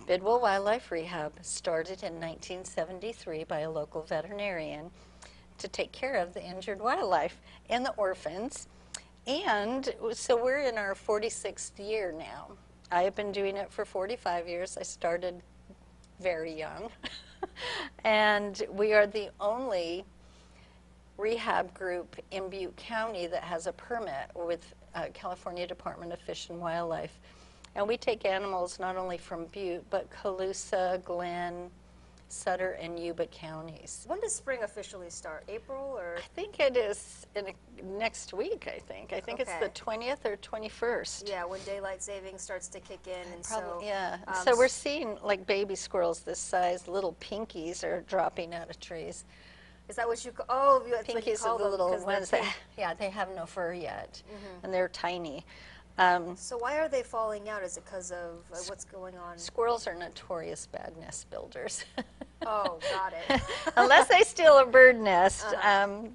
Bidwell Wildlife Rehab started in 1973 by a local veterinarian to take care of the injured wildlife and the orphans. And so we're in our 46th year now. I have been doing it for 45 years. I started very young. And we are the only rehab group in Butte County that has a permit with California Department of Fish and Wildlife. And we take animals not only from Butte, but Colusa, Glenn, Sutter, and Yuba counties. When does spring officially start? April or? I think it is next week, I think. I think it's the 20th or 21st. Yeah, when daylight savings starts to kick in. And Probably, so, yeah. So we're seeing like baby squirrels this size, little pinkies are dropping out of trees. Is that what you call? Oh, that's what you Pinkies call are the them, little 'cause they're ones that, pink. yeah, they have no fur yet, and they're tiny. So why are they falling out? Is it because of what's going on? Squirrels are notorious bad nest builders. Oh, got it. Unless they steal a bird nest,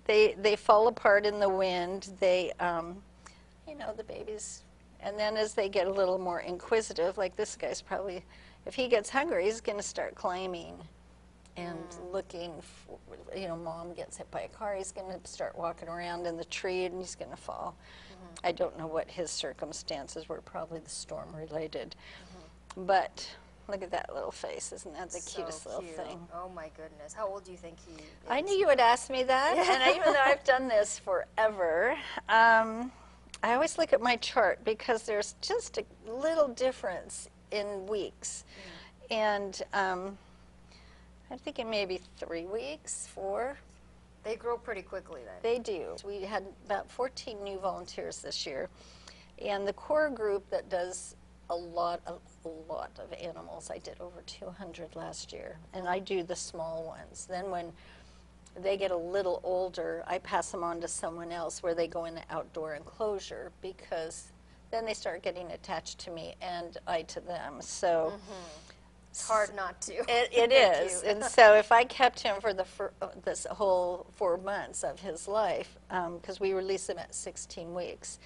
they fall apart in the wind. They, you know, the babies, and then as they get a little more inquisitive, like this guy's probably, if he gets hungry, he's going to start climbing and looking for, you know, mom gets hit by a car, he's going to start walking around in the tree and he's going to fall. I don't know what his circumstances were, probably the storm related. But look at that little face, isn't that the cutest little thing? Oh my goodness. How old do you think he is? I knew you would ask me that, and even though I've done this forever, I always look at my chart because there's just a little difference in weeks. And I'm thinking maybe 3 weeks, 4. They grow pretty quickly then. They do. We had about 14 new volunteers this year, and the core group that does a lot of animals. I did over 200 last year, and I do the small ones. Then when they get a little older, I pass them on to someone else where they go in the outdoor enclosure, because then they start getting attached to me and I to them. So. It's hard not to. It is, and so if I kept him for this whole 4 months of his life, because we release him at 16 weeks,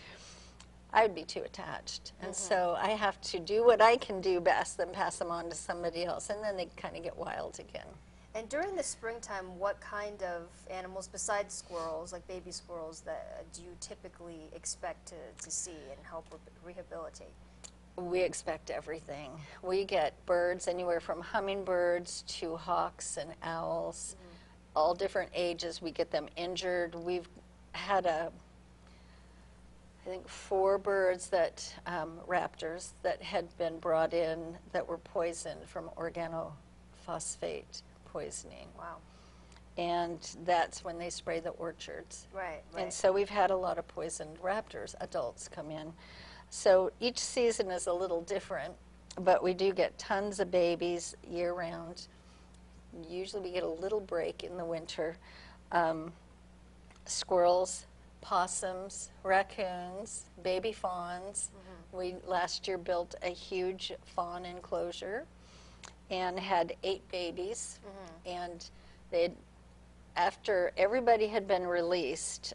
I would be too attached. And so I have to do what I can do best, then pass them on to somebody else, and then they kind of get wild again. And during the springtime, what kind of animals, besides squirrels, like baby squirrels, that do you typically expect to see and help rehabilitate? We expect everything. We get birds anywhere from hummingbirds to hawks and owls, all different ages. We get them injured. We've had I think 4 birds that, raptors, that had been brought in that were poisoned from organophosphate poisoning. Wow. And that's when they spray the orchards. Right. And so we've had a lot of poisoned raptors, adults, come in. So each season is a little different, but we do get tons of babies year-round. Usually we get a little break in the winter. Squirrels, possums, raccoons, baby fawns. We last year built a huge fawn enclosure and had 8 babies. And after everybody had been released,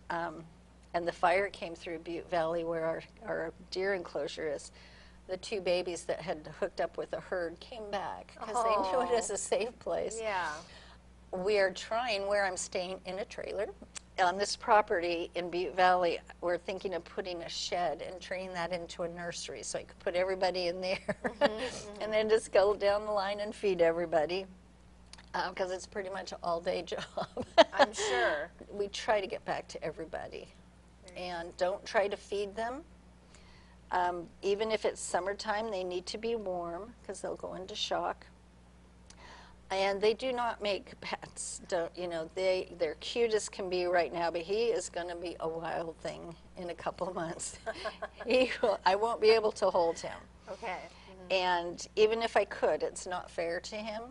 and the fire came through Butte Valley where our deer enclosure is, the 2 babies that had hooked up with a herd came back because they knew it as a safe place. Yeah. We are trying, where I'm staying in a trailer, on this property in Butte Valley, we're thinking of putting a shed and turning that into a nursery so I could put everybody in there and then just go down the line and feed everybody. Because it's pretty much an all-day job. I'm sure. We try to get back to everybody. And don't try to feed them. Even if it's summertime, they need to be warm because they'll go into shock. And they do not make pets. You know, they're cute as can be right now, but he is going to be a wild thing in a couple of months. I won't be able to hold him. Okay. And even if I could, it's not fair to him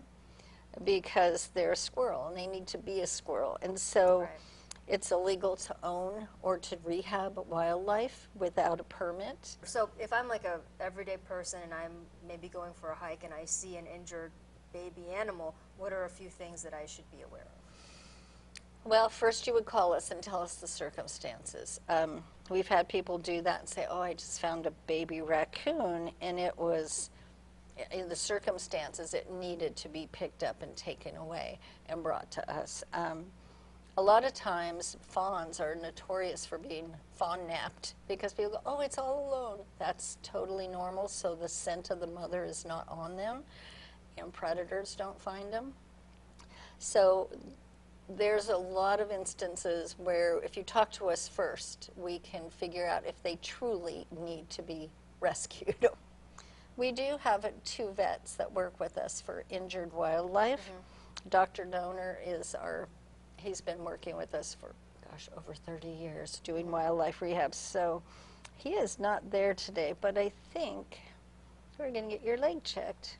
because they're a squirrel and they need to be a squirrel. And so it's illegal to own or to rehab wildlife without a permit. So if I'm like a everyday person and I'm maybe going for a hike and I see an injured baby animal, what are a few things that I should be aware of? Well, first you would call us and tell us the circumstances. We've had people do that and say, oh, I just found a baby raccoon, and it was in the circumstances, it needed to be picked up and taken away and brought to us. A lot of times, fawns are notorious for being fawn napped because people go, oh, it's all alone. That's totally normal, so the scent of the mother is not on them, and predators don't find them. So there's a lot of instances where if you talk to us first, we can figure out if they truly need to be rescued. We do have 2 vets that work with us for injured wildlife. Dr. Donor is he's been working with us for, gosh, over 30 years doing wildlife rehab. So he is not there today, but I think we're going to get your leg checked.